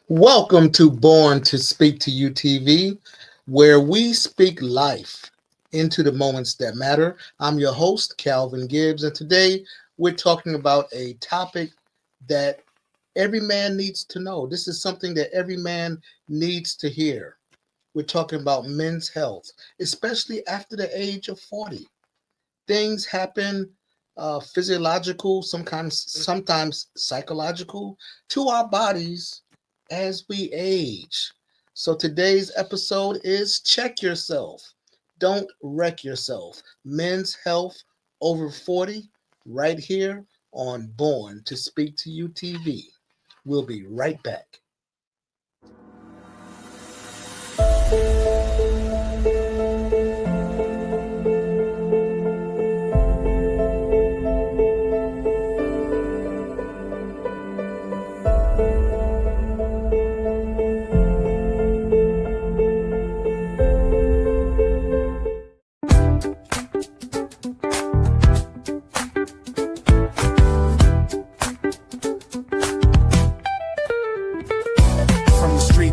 Welcome to Born to Speak to You TV, where we speak life into the moments that matter. I'm your host, Calvin Gibbs, and today we're talking about a topic that every man needs to know. This is something that every man needs to hear. We're talking about men's health, especially after the age of 40. Things happen physiological, sometimes psychological to our bodies as we age. So today's episode is check yourself. Don't wreck yourself. Men's health over 40 right here on Born to Speak to You TV. We'll be right back.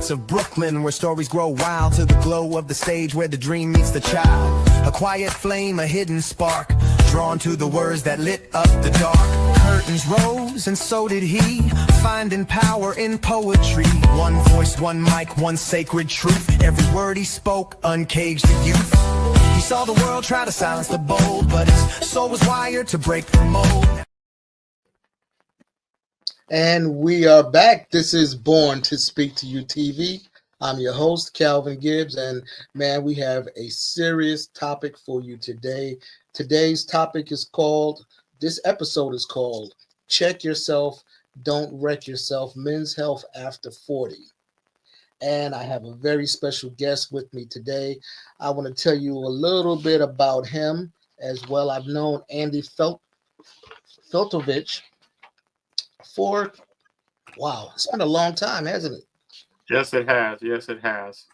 Of Brooklyn, where stories grow wild, to the glow of the stage where the dream meets the child. A quiet flame, a hidden spark, drawn to the words that lit up the dark. Curtains rose and so did he, finding power in poetry. One voice, one mic, one sacred truth. Every word he spoke uncaged the youth. He saw the world try to silence the bold, but his soul was wired to break the mold. And we are back. This is Born to Speak to You TV. I'm your host, Calvin Gibbs, and man, we have a serious topic for you today. Today's topic is called, this episode is called, Check Yourself, Don't Wreck Yourself, Men's Health After 40. And I have a very special guest with me today. I want to tell you a little bit about him as well. I've known Andy Feltovich for it's been a long time, hasn't it? Yes, it has. Yes, it has.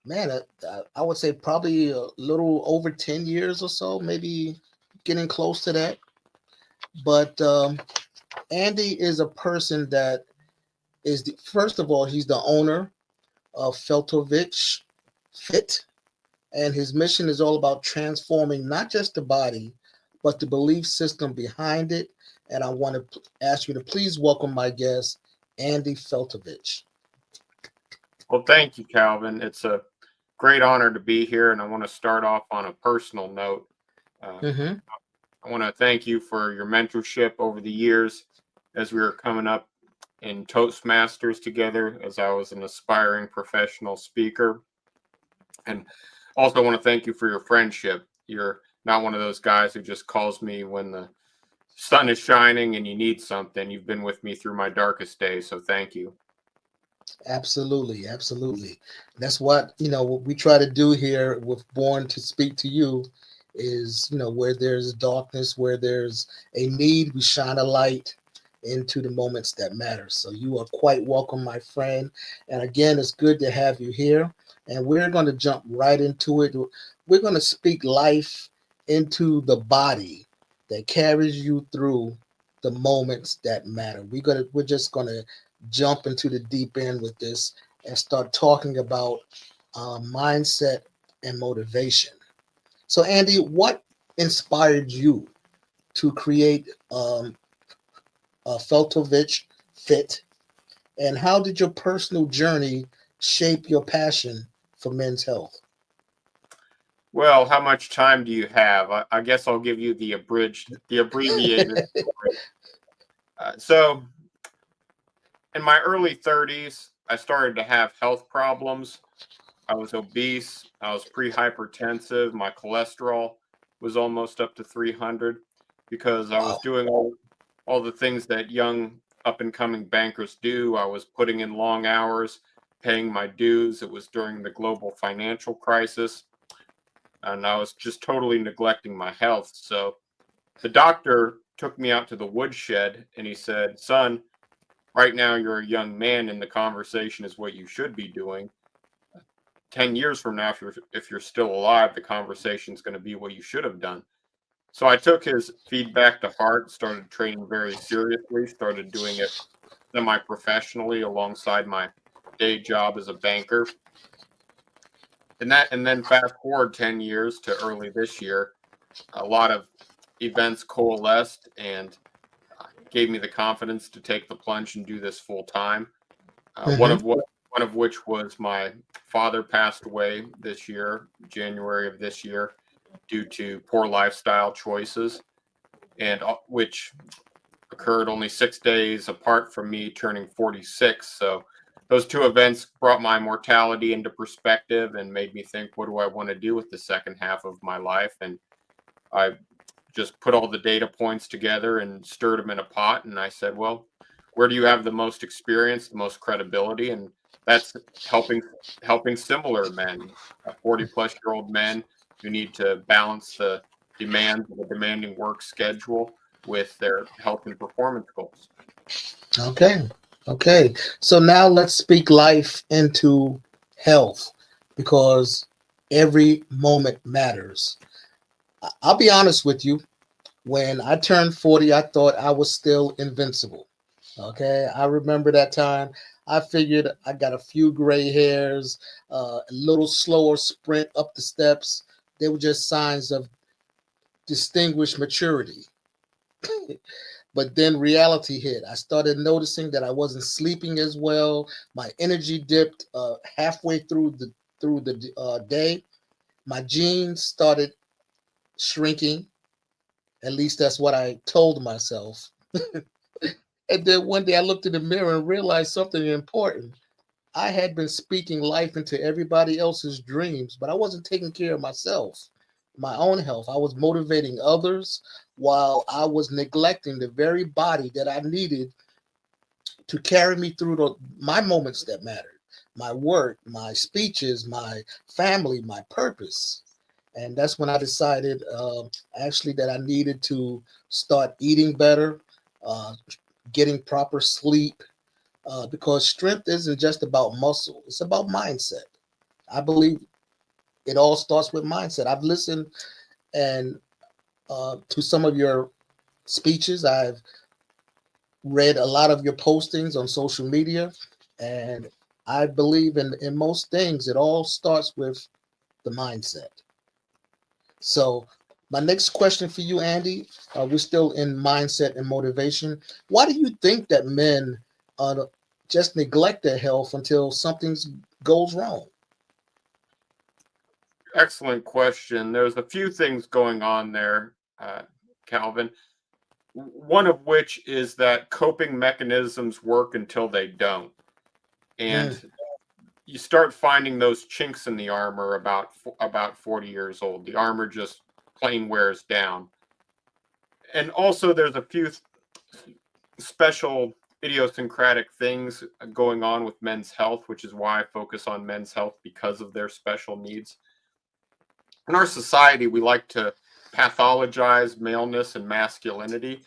Man, I would say probably a little over 10 years or so, maybe getting close to that. But Andy is a person that first of all, he's the owner of Feltovich Fit, and his mission is all about transforming not just the body, but the belief system behind it. And I want to ask you to please welcome my guest, Andy Feltovich. Well, thank you, Calvin. It's a great honor to be here, and I want to start off on a personal note. I want to thank you for your mentorship over the years as we were coming up in Toastmasters together, as I was an aspiring professional speaker. And also want to thank you for your friendship. You're not one of those guys who just calls me when the sun is shining and you need something. You've been with me through my darkest days, so thank you. Absolutely. That's what we try to do here with Born to Speak to You is, where there's darkness, where there's a need, we shine a light into the moments that matter. So you are quite welcome, my friend. And again, it's good to have you here. And we're going to jump right into it. We're going to speak life into the body that carries you through the moments that matter. We're just gonna jump into the deep end with this and start talking about mindset and motivation. So, Andy, what inspired you to create Feltovich Fit, and how did your personal journey shape your passion for men's health? Well, how much time do you have? I guess I'll give you the abbreviated story. So, in my early 30s, I started to have health problems. I was obese. I was pre-hypertensive. My cholesterol was almost up to 300 because I was doing all the things that young up-and-coming bankers do. I was putting in long hours, paying my dues. It was during the global financial crisis, and I was just totally neglecting my health. So the doctor took me out to the woodshed and he said, "Son, right now you're a young man and the conversation is what you should be doing. 10 years from now, if you're still alive, the conversation is going to be what you should have done." So I took his feedback to heart, started training very seriously, started doing it semi-professionally alongside my day job as a banker. And then fast forward 10 years to early this year, a lot of events coalesced and gave me the confidence to take the plunge and do this full time. Hmm. One of which was my father passed away this year, January of this year, due to poor lifestyle choices, and which occurred only 6 days apart from me turning 46. So those two events brought my mortality into perspective and made me think, what do I want to do with the second half of my life? And I just put all the data points together and stirred them in a pot. And I said, well, where do you have the most experience, the most credibility? And that's helping similar men, 40-plus-year-old men who need to balance the demands of a demanding work schedule with their health and performance goals. Okay. Okay. So now let's speak life into health because every moment matters. I'll be honest with you. When I turned 40, I thought I was still invincible. Okay. I remember that time. I figured I got a few gray hairs, a little slower sprint up the steps. They were just signs of distinguished maturity. But then reality hit. I started noticing that I wasn't sleeping as well. My energy dipped halfway through the day. My jeans started shrinking. At least that's what I told myself. And then one day I looked in the mirror and realized something important. I had been speaking life into everybody else's dreams, but I wasn't taking care of myself, my own health. I was motivating others while I was neglecting the very body that I needed to carry me through my moments that mattered, my work, my speeches, my family, my purpose. And that's when I decided actually that I needed to start eating better, uh, getting proper sleep, because strength isn't just about muscle, it's about mindset. I believe it all starts with mindset. I've listened and to some of your speeches. I've read a lot of your postings on social media, and I believe in most things, it all starts with the mindset. So, my next question for you, Andy, we're still in mindset and motivation. Why do you think that men just neglect their health until something goes wrong? Excellent question. There's a few things going on there, Calvin. One of which is that coping mechanisms work until they don't. Mm, And you start finding those chinks in the armor about 40 years old. The armor just plain wears down. And also there's a few special idiosyncratic things going on with men's health, which is why I focus on men's health because of their special needs. In our society, we like to pathologize maleness and masculinity.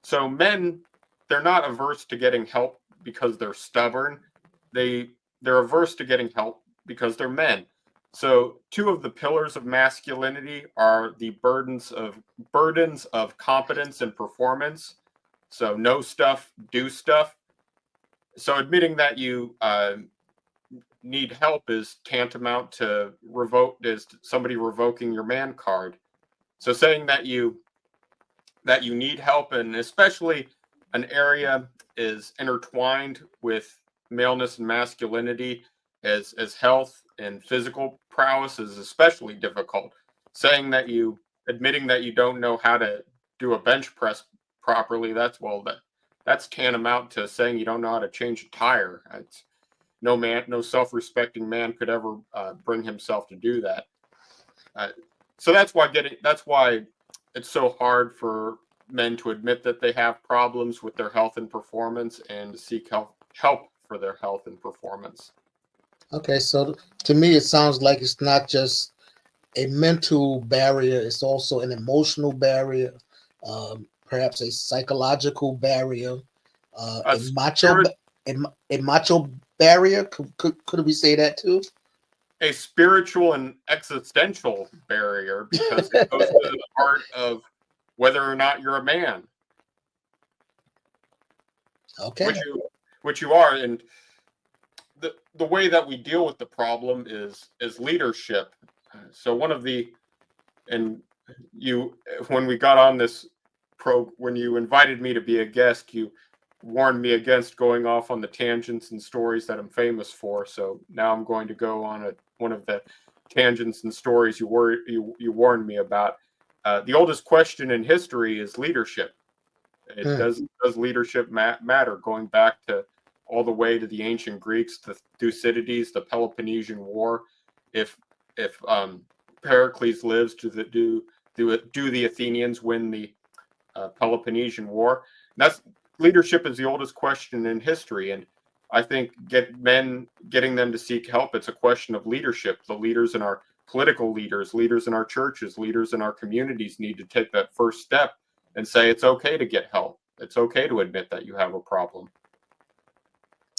So men, they're not averse to getting help because they're stubborn. They're averse to getting help because they're men. So two of the pillars of masculinity are the burdens of competence and performance. So know stuff, do stuff. So admitting that you need help is tantamount to somebody revoking your man card. So saying that you need help, and especially an area is intertwined with maleness and masculinity as health and physical prowess is especially difficult. Admitting that you don't know how to do a bench press properly, that's tantamount to saying you don't know how to change a tire. It's, no self-respecting man could ever bring himself to do that. Uh, so that's why it's so hard for men to admit that they have problems with their health and performance and to seek help for their health and performance. okay, so to me, it sounds like it's not just a mental barrier, it's also an emotional barrier, perhaps a psychological barrier, A a macho, spirit, a macho barrier. Could we say that too? a spiritual and existential barrier because it goes to the heart of whether or not you're a man, Okay. which you which you are. And the way that we deal with the problem is leadership. So one of the and you when we got on this when you invited me to be a guest, you warned me against going off on the tangents and stories that I'm famous for. So now I'm going to go on one of the tangents and stories you warned me about. The oldest question in history is leadership. It Hmm. does leadership matter? Going back to all the way to the ancient Greeks, the Thucydides, the Peloponnesian War. If Pericles lives, do the Athenians win the Peloponnesian War? And that's leadership is the oldest question in history, and I think getting them to seek help. It's a question of leadership. The leaders in our political leaders in our churches, leaders in our communities need to take that first step and say it's okay to get help. It's okay to admit that you have a problem.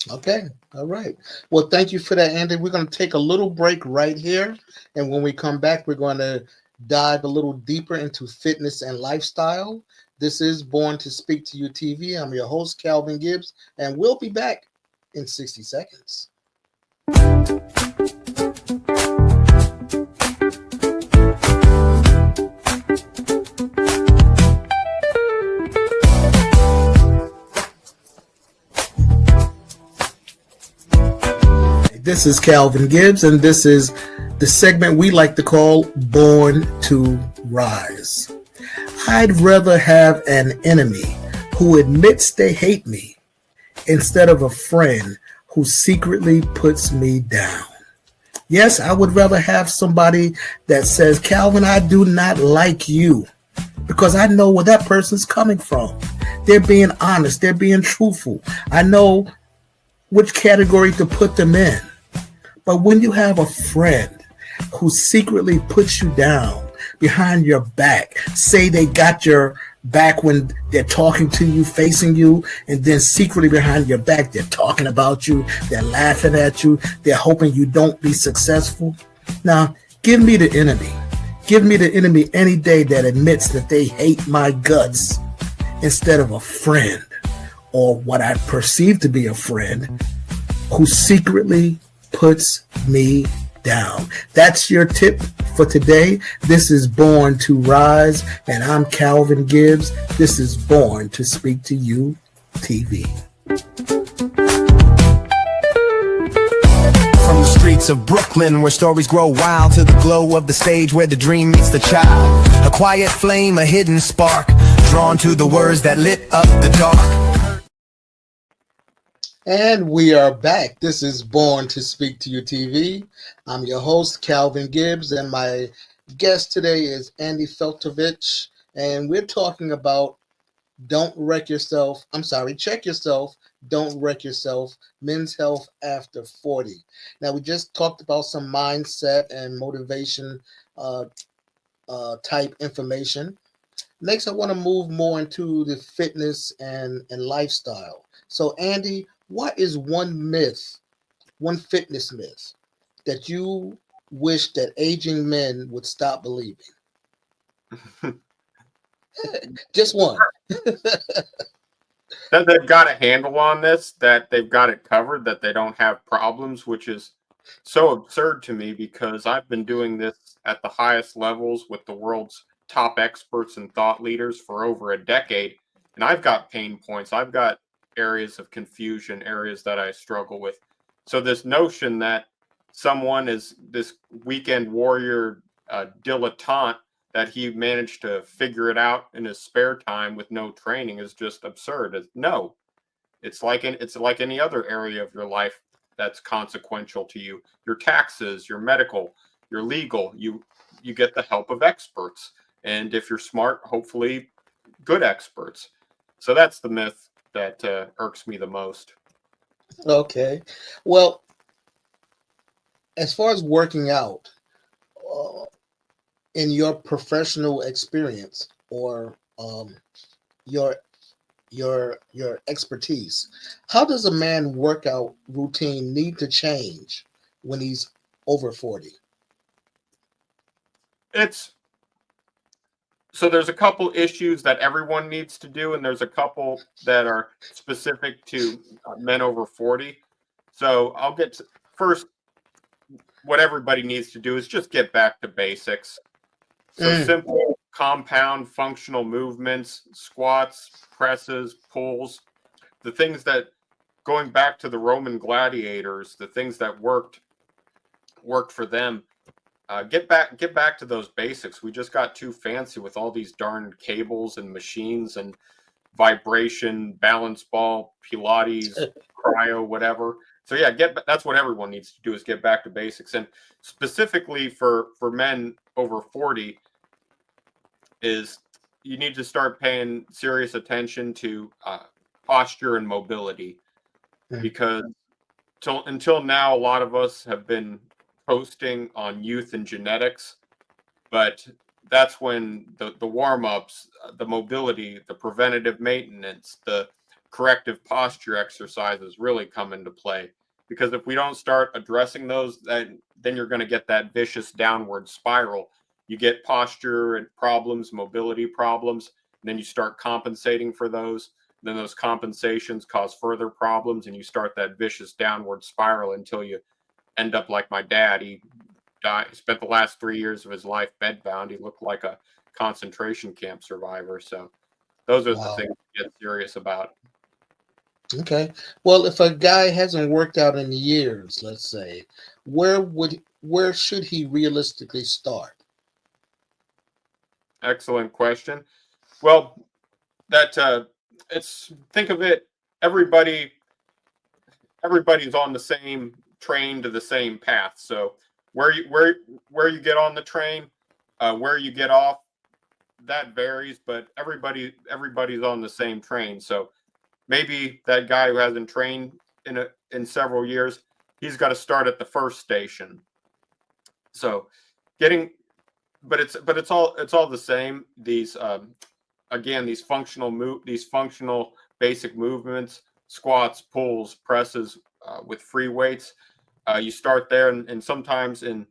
Okay. All right. Well, thank you for that, Andy. We're going to take a little break right here. And when we come back, we're going to dive a little deeper into fitness and lifestyle. This is Born to Speak to You TV. I'm your host, Calvin Gibbs, and we'll be back in 60 seconds. This is Calvin Gibbs, and this is the segment we like to call Born to Rise. I'd rather have an enemy who admits they hate me instead of a friend who secretly puts me down. Yes, I would rather have somebody that says, Calvin, I do not like you, because I know where that person's coming from. They're being honest. They're being truthful. I know which category to put them in. But when you have a friend who secretly puts you down behind your back, say they got your back when they're talking to you, facing you, and then secretly behind your back, they're talking about you, they're laughing at you, they're hoping you don't be successful. Now, give me the enemy. Give me the enemy any day that admits that they hate my guts instead of a friend, or what I perceive to be a friend, who secretly puts me down. That's your tip for today. This is Born to Rise, and I'm Calvin Gibbs. This is Born to Speak to You TV. From the streets of Brooklyn, where stories grow wild, to the glow of the stage where the dream meets the child. A quiet flame, a hidden spark, drawn to the words that lit up the dark. And we are back. This is Born to Speak to You TV. I'm your host, Calvin Gibbs, and my guest today is Andy Feltovich. And we're talking about check yourself, don't wreck yourself, men's health after 40. Now, we just talked about some mindset and motivation type information. Next, I want to move more into the fitness and lifestyle. So, Andy, what is one fitness myth that you wish that aging men would stop believing? Just one. That they've got a handle on this, that they've got it covered, that they don't have problems, which is so absurd to me, because I've been doing this at the highest levels with the world's top experts and thought leaders for over a decade. And I've got pain points. I've got areas of confusion, areas that I struggle with. So this notion that someone is this weekend warrior dilettante, that he managed to figure it out in his spare time with no training, is just absurd. No, it's like any other area of your life that's consequential to you. Your taxes, your medical, your legal. You get the help of experts, and if you're smart, hopefully good experts. So that's the myth that irks me the most. Okay. Well, as far as working out, uh, in your professional experience, or your your expertise, how does a man workout routine need to change when he's over 40? It's So there's a couple issues that everyone needs to do, and there's a couple that are specific to men over 40. So I'll get to, first, what everybody needs to do is just get back to basics. So Mm, simple, compound, functional movements, squats, presses, pulls, the things that, going back to the Roman gladiators, the things that worked for them. Get back to those basics. We just got too fancy with all these darn cables and machines and vibration, balance ball, Pilates, cryo, whatever. So yeah, that's what everyone needs to do is get back to basics. And specifically for men over 40, is you need to start paying serious attention to posture and mobility, mm, because until now, a lot of us have been posting on youth and genetics, but that's when the warm-ups, the mobility, the preventative maintenance, the corrective posture exercises really come into play. Because if we don't start addressing those, then you're going to get that vicious downward spiral. You get posture and problems, mobility problems, and then you start compensating for those. Then those compensations cause further problems, and you start that vicious downward spiral until you end up like my dad. He spent the last 3 years of his life bedbound. He looked like a concentration camp survivor. So those are the wow. things to get serious about. Okay. Well, if a guy hasn't worked out in years, let's say, where should he realistically start? Excellent question. Well, that it's think of it. Everybody everybody's on the same train to the same path. So where you get on the train, where you get off, that varies, but everybody's on the same train. So maybe that guy who hasn't trained in several years, he's got to start at the first station. So getting, but it's all the same. These again, these functional basic movements, squats, pulls, presses with free weights. You start there, and sometimes in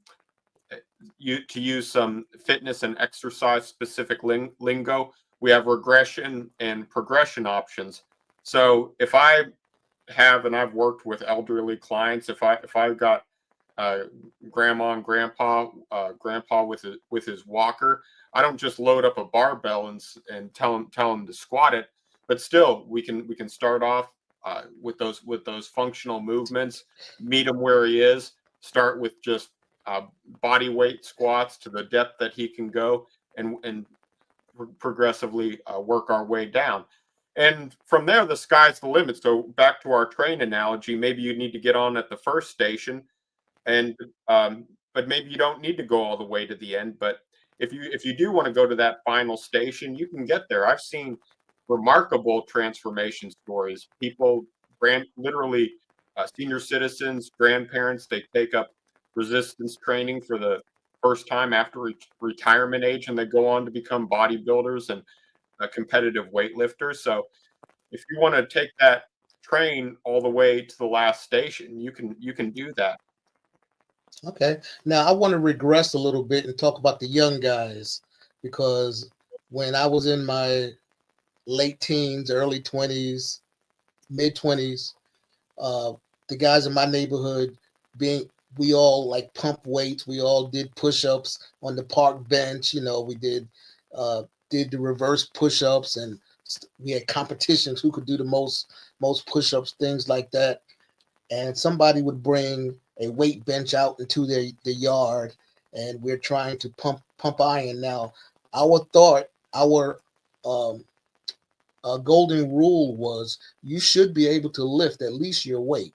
you to use some fitness and exercise specific lingo, we have regression and progression options. So if I have, and I've worked with elderly clients, if I've got uh, grandma and grandpa with his walker, I don't just load up a barbell and tell him to squat it, but still we can start off with those functional movements, meet him where he is, start with just uh, body weight squats to the depth that he can go, and progressively work our way down. And from there, the sky's the limit. So back to our train analogy, maybe you need to get on at the first station, and but maybe you don't need to go all the way to the end. But if you do want to go to that final station, you can get there. I've seen remarkable transformation stories. People, literally, senior citizens, grandparents, they take up resistance training for the first time after retirement age, and they go on to become bodybuilders and competitive weightlifters. So if you want to take that train all the way to the last station, you can do that. Okay. Now I want to regress a little bit and talk about the young guys because when I was in my late teens, early 20s, mid 20s, uh, the guys in my neighborhood being we all like pump weights, we all did push-ups on the park bench, we uh did the reverse push-ups and we had competitions who could do the most push-ups, things like that. And somebody would bring a weight bench out into the yard and we're trying to pump iron. Now our um, golden rule was you should be able to lift at least your weight.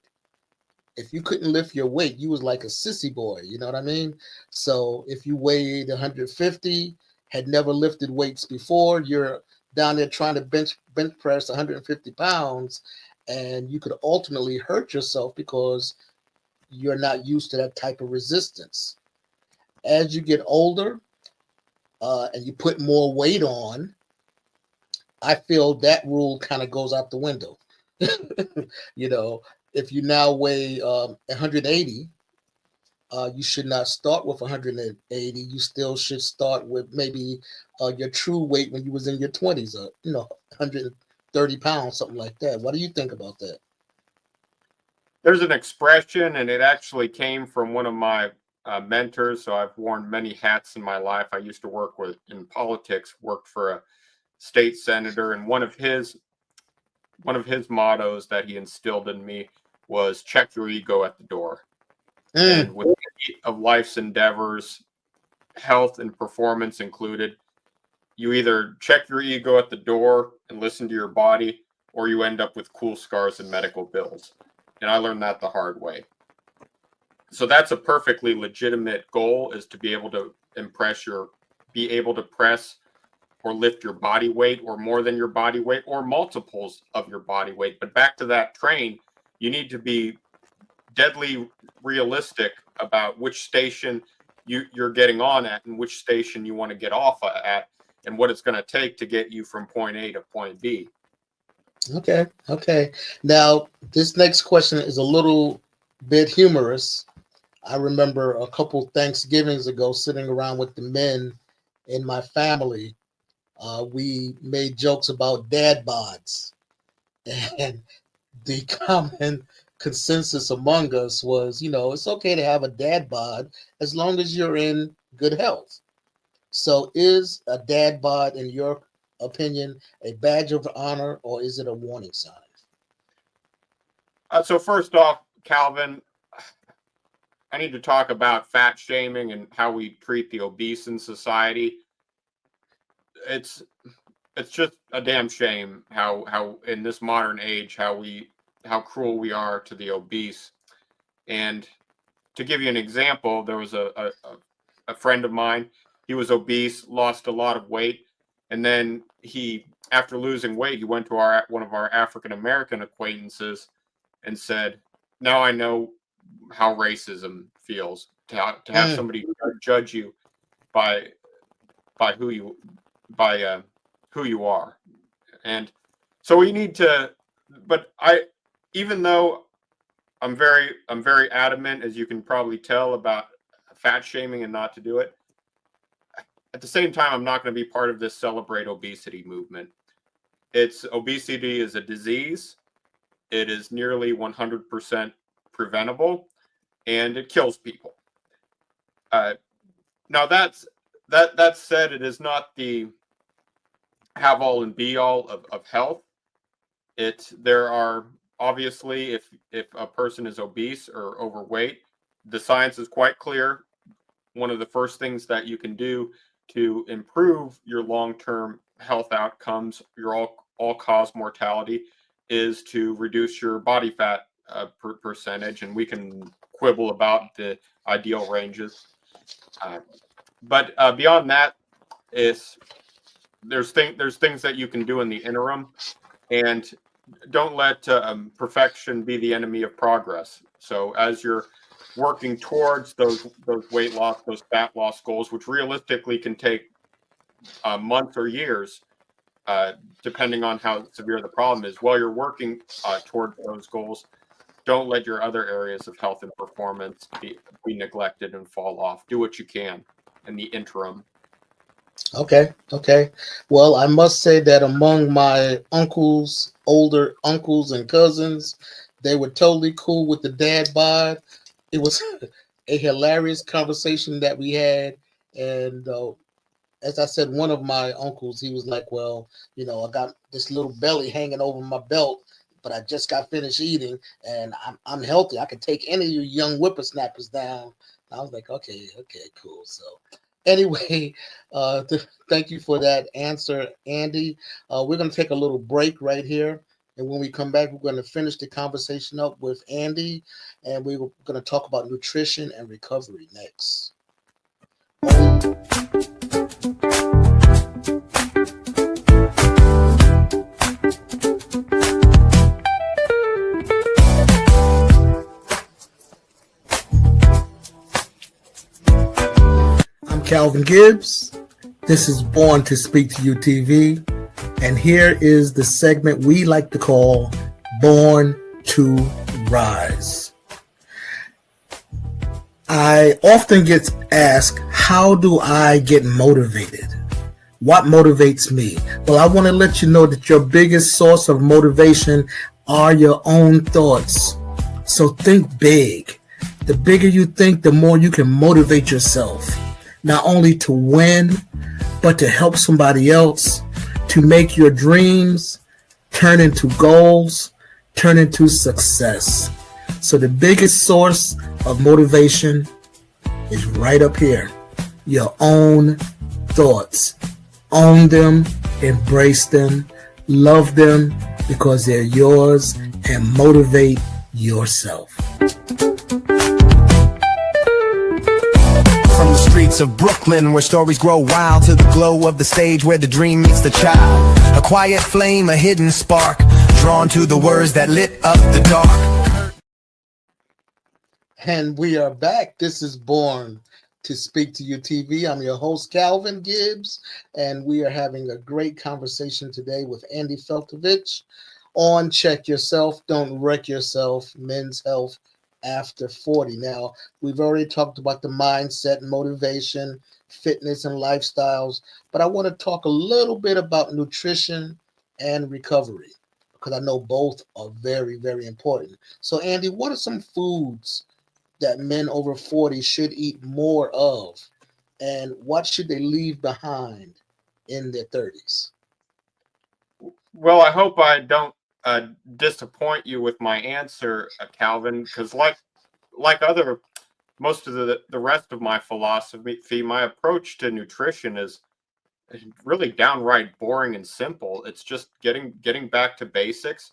If you couldn't lift your weight, you was like a sissy boy, you know what I mean? So if you weighed 150, had never lifted weights before, you're down there trying to bench press 150 pounds, and you could ultimately hurt yourself because you're not used to that type of resistance. As you get older and you put more weight on, I feel that rule kind of goes out the window. you know, if you now weigh 180, you should not start with 180. You still should start with maybe your true weight when you was in your 20s, 130 pounds, something like that. What do you think about that? there's an expression, and it actually came from one of my mentors. So I've worn many hats in my life. I used to work in politics, worked for a state senator, and one of his mottos that he instilled in me was check your ego at the door. And with any of life's endeavors, health and performance included, you either check your ego at the door and listen to your body, or you end up with cool scars and medical bills. And I learned that the hard way. So that's a perfectly legitimate goal, is to be able to be able to press or lift your body weight, or more than your body weight, or multiples of your body weight. But back to that train, you need to be deadly realistic about which station you're getting on at, and which station you want to get off at, and what it's going to take to get you from point A to point B. Okay. Now, this next question is a little bit humorous. I remember a couple Thanksgivings ago sitting around with the men in my family. We made jokes about dad bods, and the common consensus among us was, it's okay to have a dad bod as long as you're in good health. So is a dad bod, in your opinion, a badge of honor, or is it a warning sign? So first off, Calvin, I need to talk about fat shaming and how we treat the obese in society. It's just a damn shame how in this modern age how cruel we are to the obese. And to give you an example, there was a friend of mine. He was obese, lost a lot of weight, and then after losing weight, he went to one of our African American acquaintances and said, "Now I know how racism feels, to have somebody judge you by who you are." And so we need to. But even though I'm very adamant, as you can probably tell, about fat shaming and not to do it, at the same time, I'm not going to be part of this celebrate obesity movement. Obesity is a disease. It is nearly 100% preventable, and it kills people. Now that said, it is not the have all and be all of health. There are obviously, if a person is obese or overweight, the science is quite clear. One of the first things that you can do to improve your long-term health outcomes, your all-cause mortality, is to reduce your body fat percentage, and we can quibble about the ideal ranges. But beyond that, there's things that you can do in the interim, and don't let perfection be the enemy of progress. So as you're working towards those weight loss, those fat loss goals, which realistically can take months or years, depending on how severe the problem is, while you're working toward those goals, don't let your other areas of health and performance be neglected and fall off. Do what you can in the interim. Okay. Well, I must say that among my older uncles and cousins, they were totally cool with the dad bod. It was a hilarious conversation that we had. And as I said, one of my uncles, he was like, "Well, I got this little belly hanging over my belt, but I just got finished eating, and I'm healthy. I can take any of you young whippersnappers down." I was like, okay, cool. So anyway, thank you for that answer, Andy. We're going to take a little break right here. And when we come back, we're going to finish the conversation up with Andy, and we're going to talk about nutrition and recovery next. I'm Calvin Gibbs. This is Born to Speak to You TV. And here is the segment we like to call Born to Rise. I often get asked, how do I get motivated? What motivates me? Well, I want to let you know that your biggest source of motivation are your own thoughts. So think big. The bigger you think, the more you can motivate yourself, not only to win, but to help somebody else, to make your dreams turn into goals, turn into success. So the biggest source of motivation is right up here. Your own thoughts. Own them, embrace them, love them because they're yours, and motivate yourself. From the streets of Brooklyn, where stories grow wild, to the glow of the stage where the dream meets the child. A quiet flame, a hidden spark, drawn to the words that lit up the dark. And we are back. This is Born to Speak to You TV. I'm your host, Calvin Gibbs, and we are having a great conversation today with Andy Feltovich on Check Yourself, Don't Wreck Yourself, Men's Health After 40. Now, we've already talked about the mindset, motivation, fitness, and lifestyles, but I want to talk a little bit about nutrition and recovery because I know both are very, very important. So, Andy, what are some foods that men over 40 should eat more of, and what should they leave behind in their 30s? Well, I hope I don't disappoint you with my answer, Calvin, because like most of the rest of my philosophy, my approach to nutrition is really downright boring and simple. It's just getting back to basics,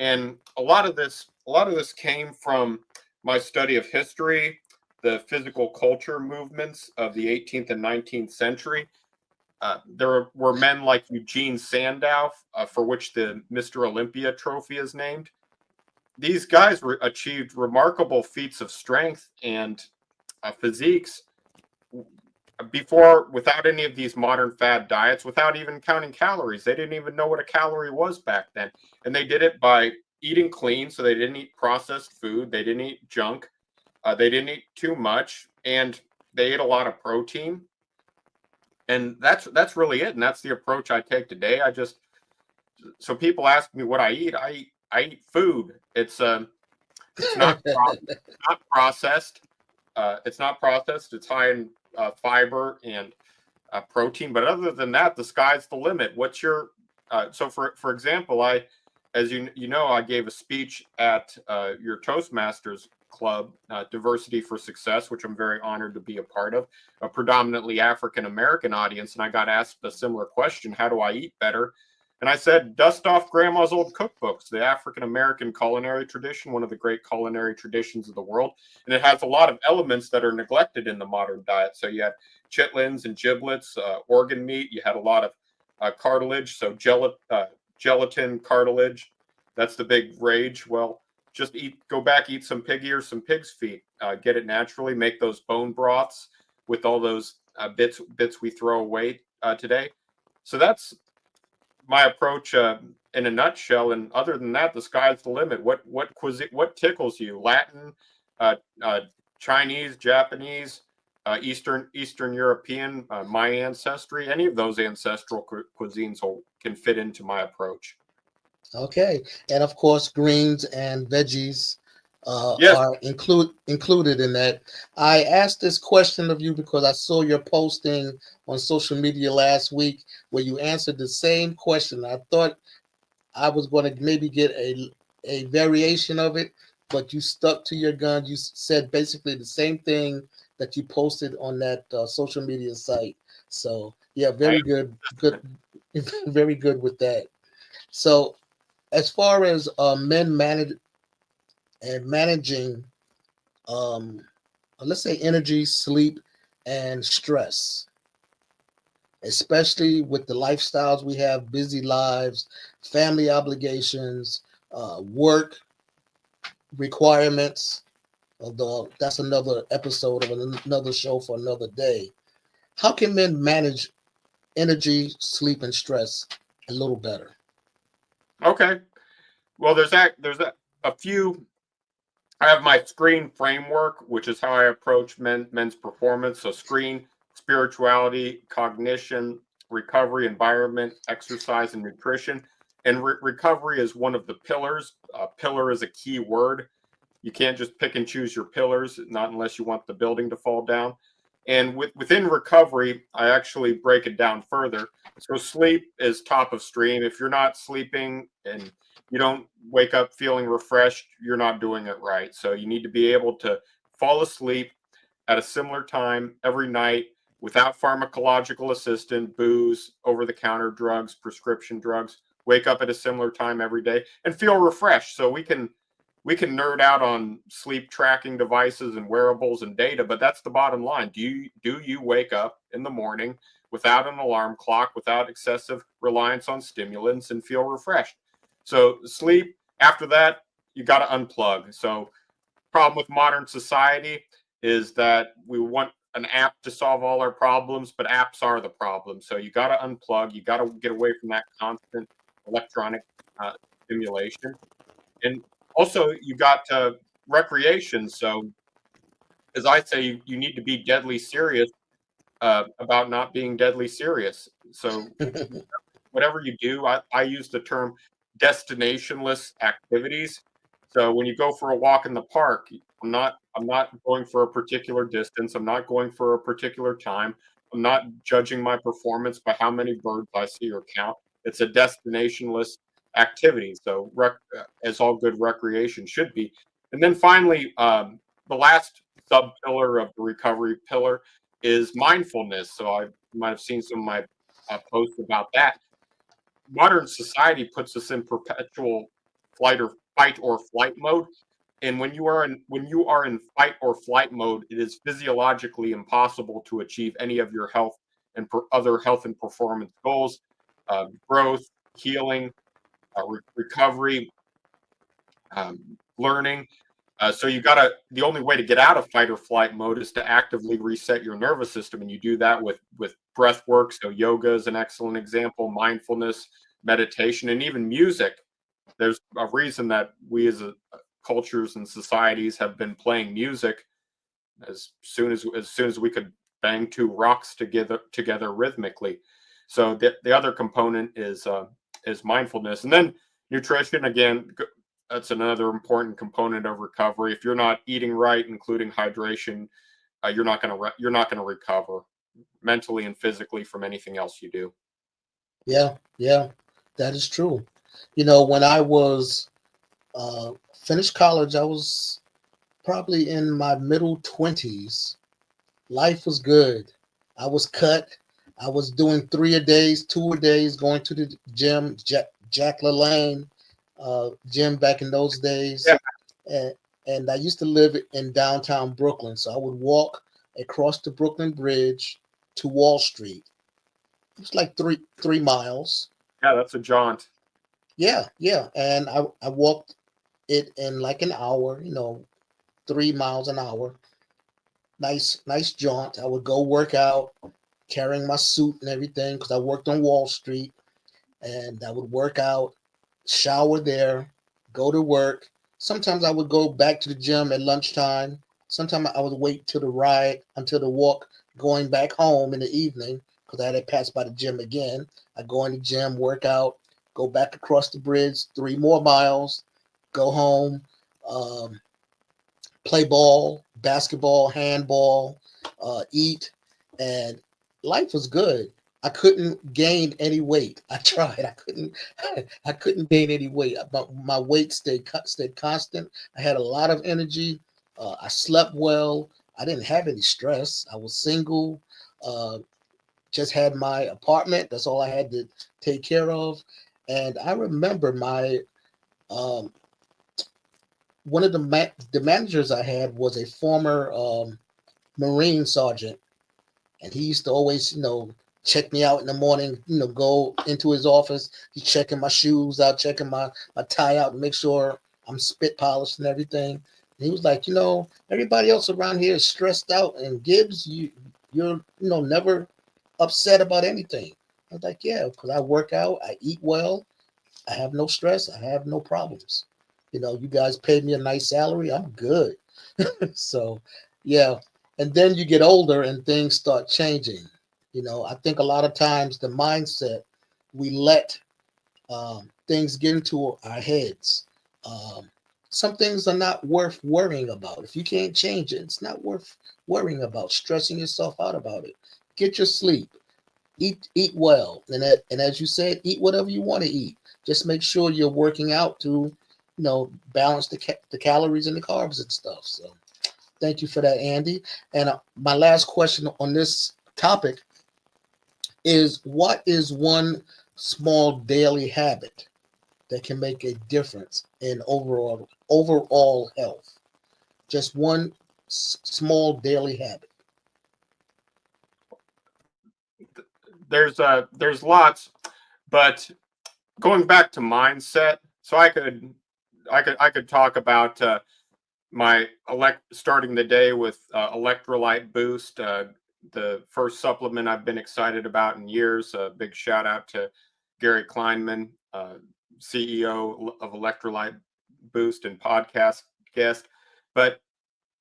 and a lot of this came from my study of history, the physical culture movements of the 18th and 19th century. There were men like Eugene Sandow, for which the Mr. Olympia trophy is named. These guys achieved remarkable feats of strength and physiques before, without any of these modern fad diets, without even counting calories. They didn't even know what a calorie was back then. And they did it by eating clean. So they didn't eat processed food. They didn't eat junk. They didn't eat too much. And they ate a lot of protein. And that's really it. And that's the approach I take today. So people ask me what I eat. I eat food. It's not processed. It's not processed. It's high in fiber and protein. But other than that, the sky's the limit. What's your so for example, as you know, I gave a speech at your Toastmasters club, Diversity for Success, which I'm very honored to be a part of, a predominantly African American audience, and I got asked a similar question: how do I eat better? And I said, dust off grandma's old cookbooks, the African American culinary tradition, one of the great culinary traditions of the world. And it has a lot of elements that are neglected in the modern diet. So you had chitlins and giblets, organ meat. You had a lot of cartilage, so gelatin, cartilage. That's the big rage. Well, just go back, eat some pig ears, some pig's feet. Get it naturally. Make those bone broths with all those bits we throw away today. So that's my approach in a nutshell. And other than that, the sky's the limit. What cuisine? What tickles you? Latin, Chinese, Japanese, Eastern European, my ancestry. Any of those ancestral cuisines can fit into my approach. Okay, and of course, greens and veggies Yes. are included in that. I asked this question of you because I saw your posting on social media last week where you answered the same question. I thought I was going to maybe get a variation of it, but you stuck to your gun. You said basically the same thing that you posted on that social media site. So yeah, very good, very good with that. So as far as men managing, um, let's say energy, sleep, and stress, especially with the lifestyles we have, busy lives, family obligations, work requirements. Although that's another episode of another show for another day. How can men manage energy, sleep, and stress a little better? Okay. Well, a few. I have my screen framework, which is how I approach men's performance. So screen, spirituality, cognition, recovery, environment, exercise, and nutrition. And recovery is one of the pillars. Pillar is a key word. You can't just pick and choose your pillars, not unless you want the building to fall down. And within recovery, I actually break it down further. So sleep is top of stream. If you're not sleeping and you don't wake up feeling refreshed, you're not doing it right. So you need to be able to fall asleep at a similar time every night without pharmacological assistance, booze, over-the-counter drugs, prescription drugs. Wake up at a similar time every day and feel refreshed. So we can nerd out on sleep tracking devices and wearables and data, but that's the bottom line. Do you wake up in the morning without an alarm clock, without excessive reliance on stimulants, and feel refreshed? So sleep, after that, you got to unplug. So problem with modern society is that we want an app to solve all our problems, but apps are the problem. So you got to unplug. You got to get away from that constant electronic stimulation. And also, you got recreation. So, as I say, you need to be deadly serious about not being deadly serious. So, whatever you do, I use the term destinationless activities. So when you go for a walk in the park, I'm not going for a particular distance. I'm not going for a particular time. I'm not judging my performance by how many birds I see or count. It's a destinationless activity. So as all good recreation should be. And then finally, the last sub pillar of the recovery pillar is mindfulness. So I might have seen some of my posts about that. Modern society puts us in perpetual fight or flight mode, and when you are in fight or flight mode, it is physiologically impossible to achieve any of your health and other health and performance goals, growth, healing, recovery, learning. So the only way to get out of fight or flight mode is to actively reset your nervous system. And you do that with breath work. So yoga is an excellent example, mindfulness, meditation, and even music. There's a reason that we as cultures and societies have been playing music as soon as we could bang two rocks together rhythmically. So the other component is mindfulness. And then nutrition, again, that's another important component of recovery. If you're not eating right, including hydration, you're not gonna recover mentally and physically from anything else you do. Yeah, yeah, that is true. You know, when I was finished college, I was probably in my middle 20s. Life was good. I was cut. I was doing 3 a days, 2 a days, going to the gym, Jack LaLanne gym back in those days. Yeah, And, and I used to live in downtown Brooklyn. So I would walk across the Brooklyn Bridge to Wall Street. It was like three miles. yeah, that's a jaunt. Yeah, yeah. And I walked it in like an hour, 3 miles an hour. Nice jaunt. I would go work out, carrying my suit and everything because I worked on Wall Street, and I would work out, shower there, go to work. Sometimes I would go back to the gym at lunchtime. Sometimes I would wait till the ride until the walk going back home in the evening because I had to pass by the gym again. I go in the gym, work out, go back across the bridge, 3 more miles, go home. Um, Play ball, basketball, handball, eat, and life was good. I couldn't gain any weight. I tried. I couldn't. I couldn't gain any weight. But my weight stayed constant. I had a lot of energy. I slept well. I didn't have any stress. I was single. Uh, just had my apartment. That's all I had to take care of. And I remember my um, one of the managers I had was a former Marine sergeant, and he used to always, check me out in the morning. Go into his office. He's checking my shoes out, checking my tie out, to make sure I'm spit polished and everything. And he was like, everybody else around here is stressed out, and Gibbs, you're never upset about anything. I was like, yeah, because I work out, I eat well, I have no stress, I have no problems. You guys paid me a nice salary. I'm good. So, yeah. And then you get older and things start changing. I think a lot of times the mindset, we let things get into our heads. Um, some things are not worth worrying about. If you can't change it, it's not worth worrying about, stressing yourself out about it. Get your sleep. Eat well. And as you said, eat whatever you want to eat. Just make sure you're working out to, balance the calories and the carbs and stuff. So thank you for that, Andy. And my last question on this topic is, what is one small daily habit that can make a difference in overall health? Just one small daily habit. There's lots, but going back to mindset, so I could talk about starting the day with electrolyte boost, the first supplement I've been excited about in years. A big shout out to Gary Kleinman, CEO of Electrolyte Boost and podcast guest. But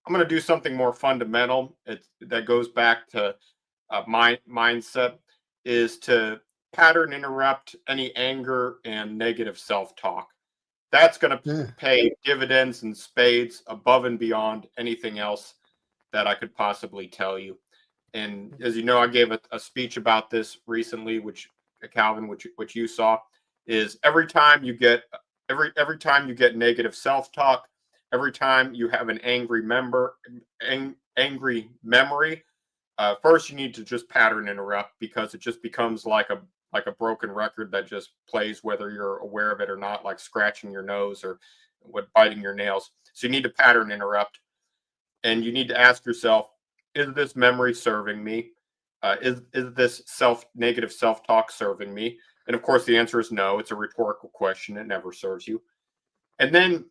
I'm going to do something more fundamental. That goes back to mindset, is to pattern interrupt any anger and negative self-talk. That's going to pay dividends in spades above and beyond anything else that I could possibly tell you. And as you know, I gave a speech about this recently, which Calvin, which you saw, is every time you get negative self-talk, every time you have an angry memory, first you need to just pattern interrupt, because it just becomes like a broken record that just plays whether you're aware of it or not, like scratching your nose or biting your nails. So you need to pattern interrupt, and you need to ask yourself, is this memory serving me? Is this negative self-talk serving me? And of course, the answer is no. It's a rhetorical question. It never serves you. And then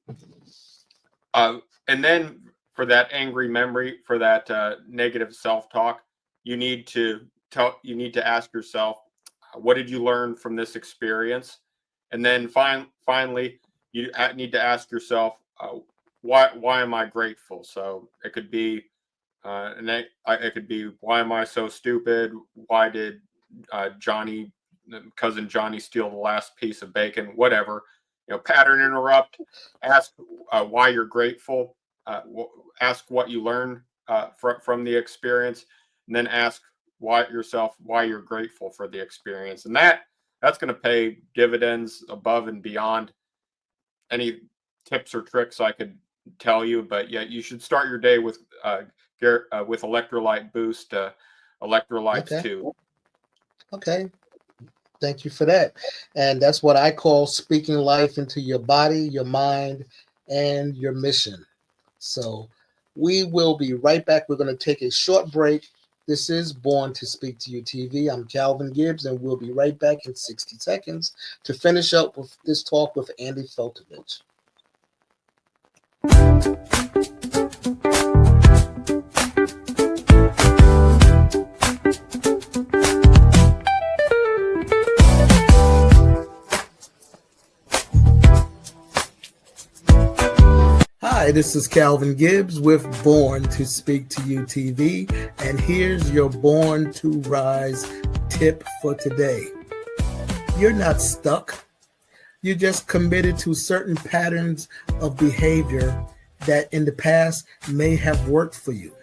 for that angry memory, for that negative self-talk, you need to ask yourself, what did you learn from this experience? And then finally, you need to ask yourself, why am I grateful? So it could be, why am I so stupid? Why did cousin Johnny steal the last piece of bacon? Whatever. Pattern interrupt. Ask why you're grateful. Ask what you learned from the experience, and then ask why you're grateful for the experience. And that's going to pay dividends above and beyond any tips or tricks I could tell you. But yeah, you should start your day with electrolyte boost, electrolytes too. Okay. Thank you for that. And that's what I call speaking life into your body, your mind, and your mission. So we will be right back. We're going to take a short break. This is Born to Speak to You TV. I'm Calvin Gibbs, and we'll be right back in 60 seconds to finish up with this talk with Andy Feltovich. Hi, this is Calvin Gibbs with Born to Speak to You TV, and here's your Born to Rise tip for today. You're not stuck. You're just committed to certain patterns of behavior that in the past may have worked for you.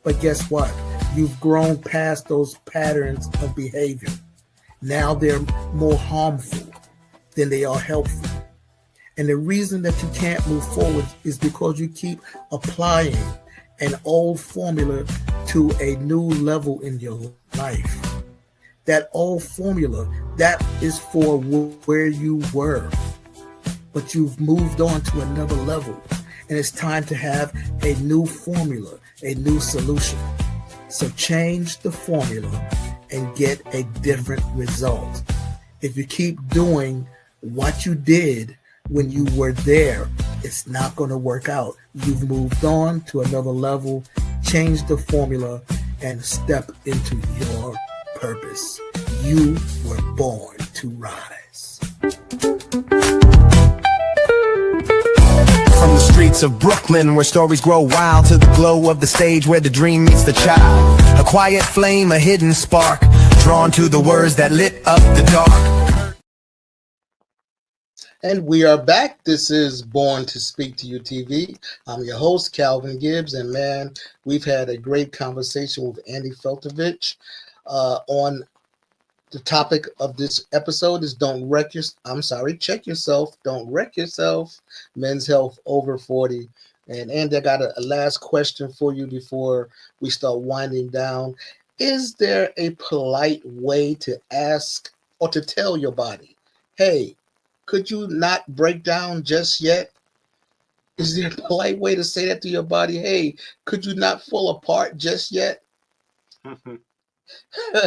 But guess what? You've grown past those patterns of behavior. Now they're more harmful than they are helpful. And the reason that you can't move forward is because you keep applying an old formula to a new level in your life. That old formula, that is for where you were. But you've moved on to another level. And it's time to have a new formula, a new solution. So change the formula and get a different result. If you keep doing what you did when you were there, it's not going to work out. You've moved on to another level, change the formula, and step into your purpose. You were born to rise. From the streets of Brooklyn, where stories grow wild, to the glow of the stage where the dream meets the child. A quiet flame, a hidden spark, drawn to the words that lit up the dark. And we are back. This is Born to Speak to You TV. I'm your host, Calvin Gibbs. And man, we've had a great conversation with Andy Feltovich on the topic of this episode is check yourself. Don't wreck yourself. Men's health over 40. And Andy, I got a last question for you before we start winding down. Is there a polite way to ask or to tell your body, hey, could you not break down just yet? Is there a polite way to say that to your body? Hey, could you not fall apart just yet? Well,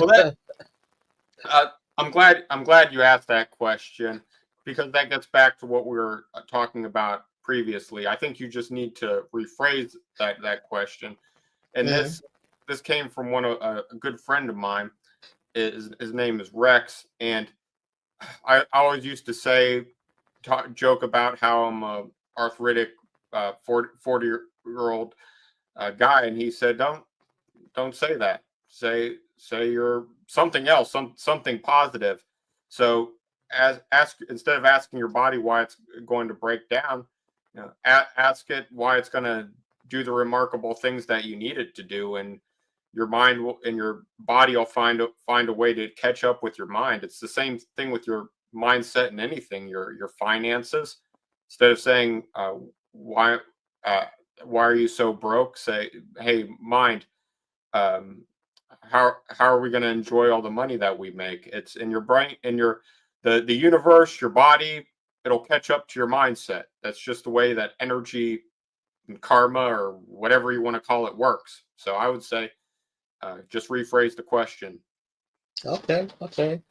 that I'm glad you asked that question, because that gets back to what we were talking about previously. I think you just need to rephrase that question. And Mhm. this came from a good friend of mine. His name is Rex, and I always used to joke about how I'm a arthritic 40-year-old guy, and he said, don't say that. Say you're something else, something positive. So as ask instead of asking your body why it's going to break down, ask it why it's going to do the remarkable things that you need it to do, and your mind will and your body will find a way to catch up with your mind. It's the same thing with your mindset and anything, your finances. Instead of saying why uh, why are you so broke, say, hey mind, um, how are we going to enjoy all the money that we make? It's in your brain, in your the universe, your body. It'll catch up to your mindset. That's just the way that energy and karma, or whatever you want to call it, works. So I would say, just rephrase the question. Okay, okay.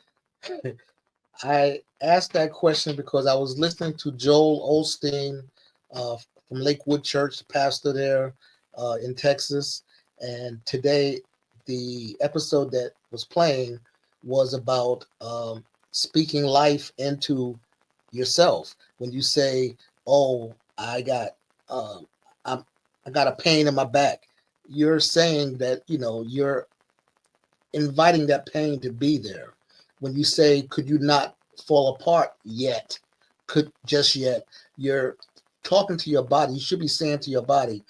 I asked that question because I was listening to Joel Osteen from Lakewood Church, pastor there in Texas. And today, the episode that was playing was about speaking life into yourself. When you say, "Oh, um, I'm, I got a pain in my back," you're saying that you're inviting that pain to be there. When you say, could you not fall apart yet? Could just yet, you're talking to your body. You should be saying to your body,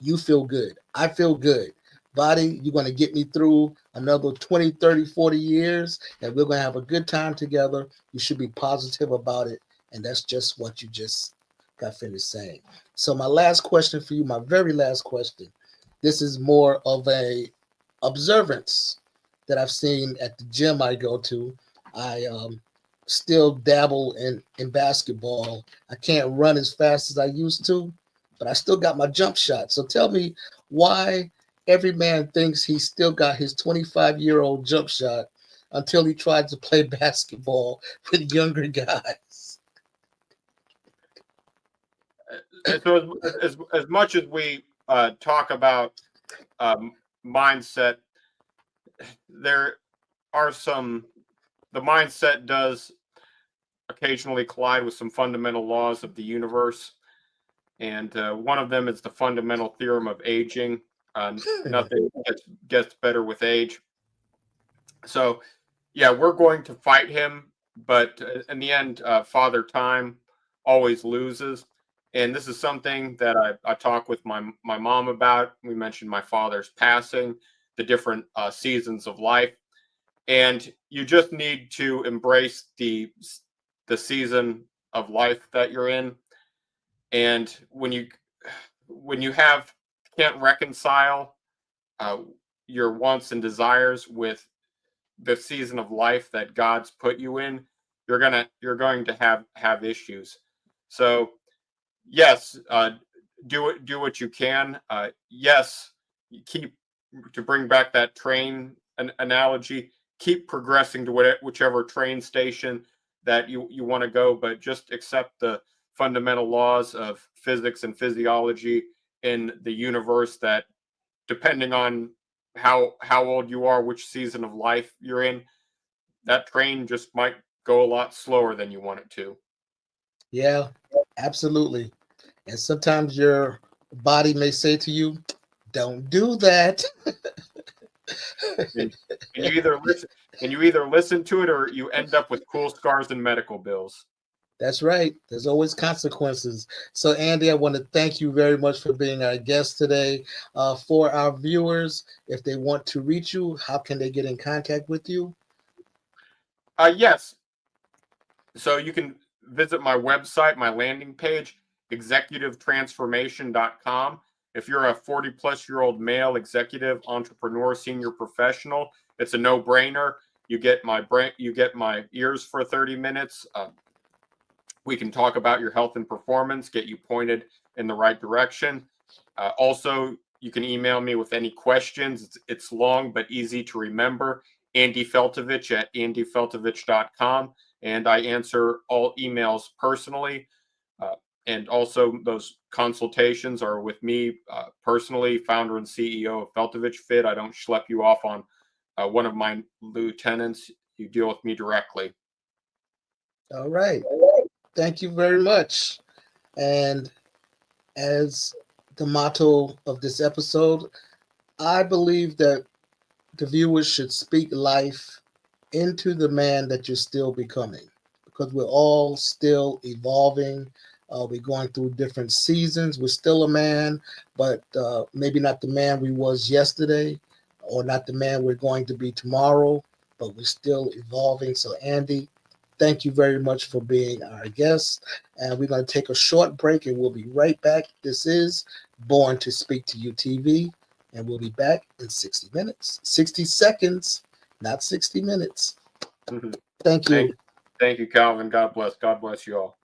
you feel good. I feel good. Body, you're going to get me through another 20, 30, 40 years, and we're going to have a good time together. You should be positive about it. And that's just what you just got finished saying. So my last question for you, my very last question, this is more of a observance that I've seen at the gym I go to. I still dabble in basketball. I can't run as fast as I used to, but I still got my jump shot. So tell me why every man thinks he's still got his 25-year-old jump shot until he tried to play basketball with younger guys. So as much as we talk about um, mindset, there are some. The mindset does occasionally collide with some fundamental laws of the universe, and one of them is the fundamental theorem of aging. Nothing gets better with age. So, yeah, we're going to fight him, but in the end, Father Time always loses. And this is something that I talk with my mom about. We mentioned my father's passing, the different seasons of life, and you just need to embrace the season of life that you're in. And when you have can't reconcile uh, your wants and desires with the season of life that God's put you in, you're going to have issues. So yes, do what you can. Yes, you keep to bring back that train analogy. Keep progressing to whichever train station that you want to go, but just accept the fundamental laws of physics and physiology in the universe, that depending on how old you are, which season of life you're in, that train just might go a lot slower than you want it to. Yeah, absolutely. And sometimes your body may say to you, don't do that. And, and you either listen to it, or you end up with cool scars and medical bills. That's right. There's always consequences. So, Andy, I want to thank you very much for being our guest today. For our viewers, if they want to reach you, how can they get in contact with you? Yes. So you can visit my website, my landing page, executivetransformation.com. If you're a 40 plus year old male executive, entrepreneur, senior professional, it's a no brainer. You get my brain, you get my ears for 30 minutes. We can talk about your health and performance, get you pointed in the right direction. Also, you can email me with any questions. It's long but easy to remember. Andy Feltovich at andyfeltovich.com. And I answer all emails personally. Uh, and also, those consultations are with me personally, founder and CEO of Feltovich Fit. I don't schlep you off on one of my lieutenants. You deal with me directly. All right. Thank you very much. And as the motto of this episode, I believe that the viewers should speak life into the man that you're still becoming because we're all still evolving. We're going through different seasons. We're still a man, but maybe not the man we was yesterday or not the man we're going to be tomorrow, but we're still evolving. So, Andy, thank you very much for being our guest. And we're going to take a short break and we'll be right back. This is Born to Speak to You TV, and we'll be back in 60 minutes, 60 seconds, not 60 minutes. Thank Thank, you. thank you, Calvin. God bless. God bless you all.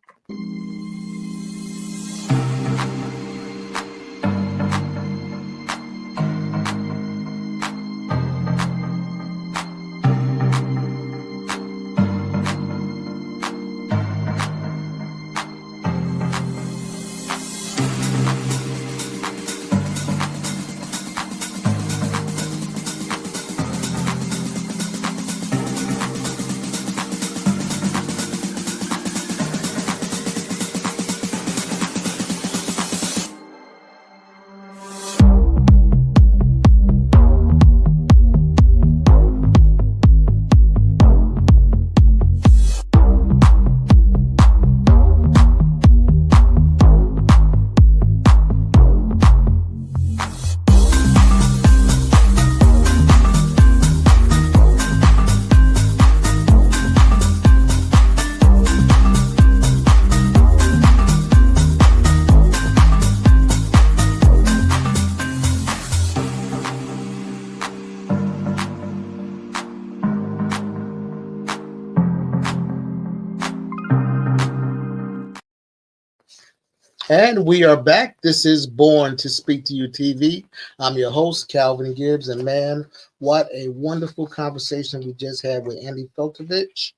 And we are back. This is Born to Speak to You TV. I'm your host, Calvin Gibbs. And man, what a wonderful conversation we just had with Andy Feltovich.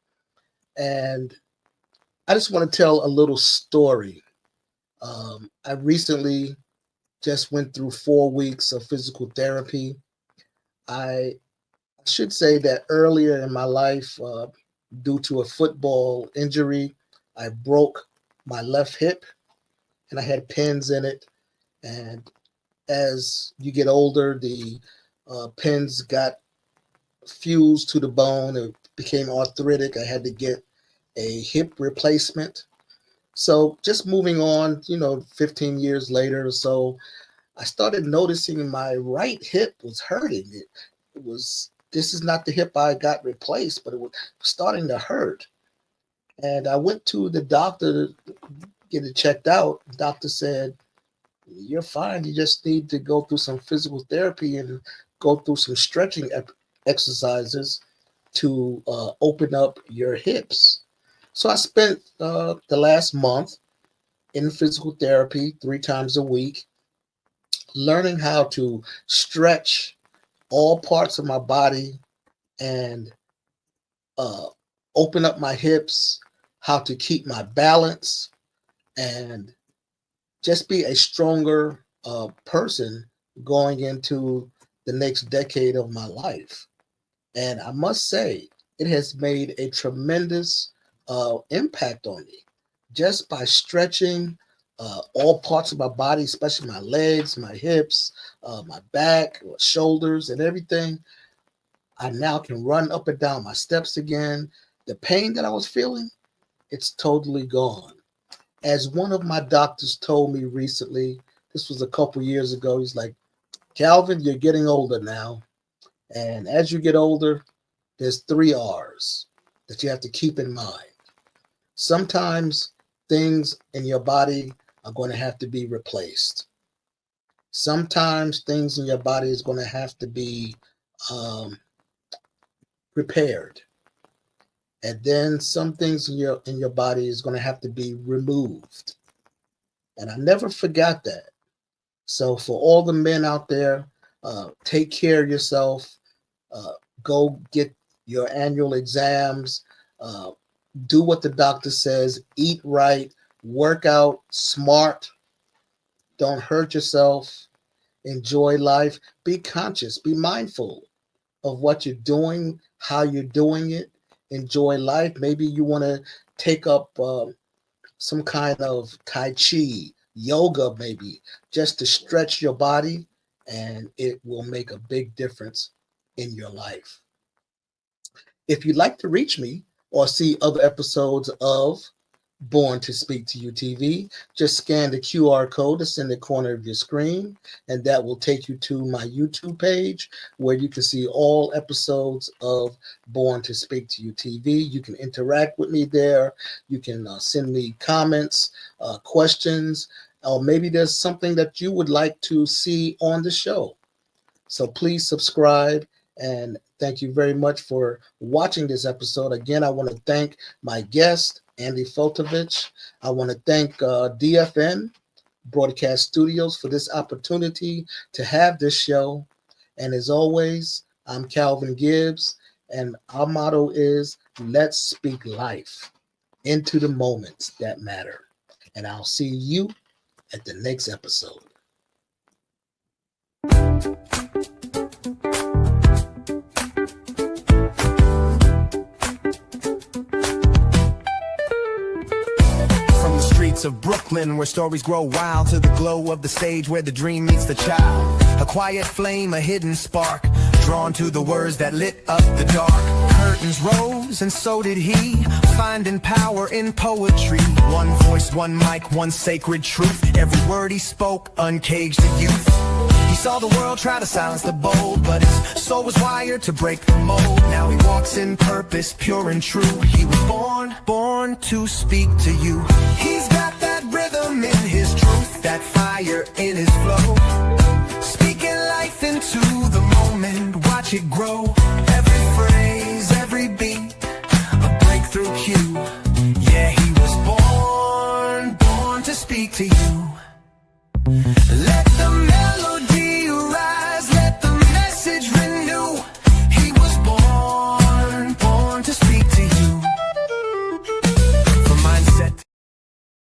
And I just want to tell a little story. I recently just went through 4 weeks of physical therapy. I should say that earlier in my life, due to a football injury, I broke my left hip and I had pins in it. And as you get older, the pins got fused to the bone. It became arthritic. I had to get a hip replacement. So just moving on, 15 years later or so, I started noticing my right hip was hurting. It was, this is not the hip I got replaced, but it was starting to hurt. And I went to the doctor to get it checked out. The doctor said, you're fine. You just need to go through some physical therapy and go through some stretching exercises to open up your hips. So I spent the last month in physical therapy 3 times a week, learning how to stretch all parts of my body and uh, open up my hips, how to keep my balance, and just be a stronger person going into the next decade of my life. And I must say, it has made a tremendous impact on me just by stretching all parts of my body, especially my legs, my hips, my back, shoulders, and everything. I now can run up and down my steps again. The pain that I was feeling, it's totally gone. As one of my doctors told me recently, this was a couple years ago, he's like, Calvin, you're getting older now. And as you get older, there's three R's that you have to keep in mind. Sometimes things in your body are going to have to be replaced. Sometimes things in your body is going to have to be repaired. And then some things in your body is going to have to be removed. And I never forgot that. So for all the men out there, take care of yourself. Go get your annual exams. Do what the doctor says. Eat right. Work out smart. Don't hurt yourself. Enjoy life. Be conscious. Be mindful of what you're doing, how you're doing it. Enjoy life. Maybe you want to take up some kind of Tai Chi, yoga, maybe, just to stretch your body, and it will make a big difference in your life. If you'd like to reach me or see other episodes of Born to Speak to You TV, just scan the QR code that's in the corner of your screen, and that will take you to my YouTube page where you can see all episodes of Born to Speak to You TV. You can interact with me there. You can send me comments, questions, or maybe there's something that you would like to see on the show. So please subscribe, and thank you very much for watching this episode. Again, I want to thank my guest, Andy Feltovich. I want to thank DFN Broadcast Studios for this opportunity to have this show. And as always, I'm Calvin Gibbs, and our motto is, let's speak life into the moments that matter. And I'll see you at the next episode. Of Brooklyn, where stories grow wild, to the glow of the stage where the dream meets the child. A quiet flame, a hidden spark, drawn to the words that lit up the dark. Curtains rose and so did he, finding power in poetry. One voice, one mic, one sacred truth. Every word he spoke uncaged the youth. He saw the world try to silence the bold, but his soul was wired to break the mold. Now he walks in purpose, pure and true. He was born to speak to you. He's got that rhythm in his truth, that fire in his flow. Speaking life into the moment, watch it grow. Every phrase, every beat, a breakthrough cue. Yeah, he was born to speak to you. Let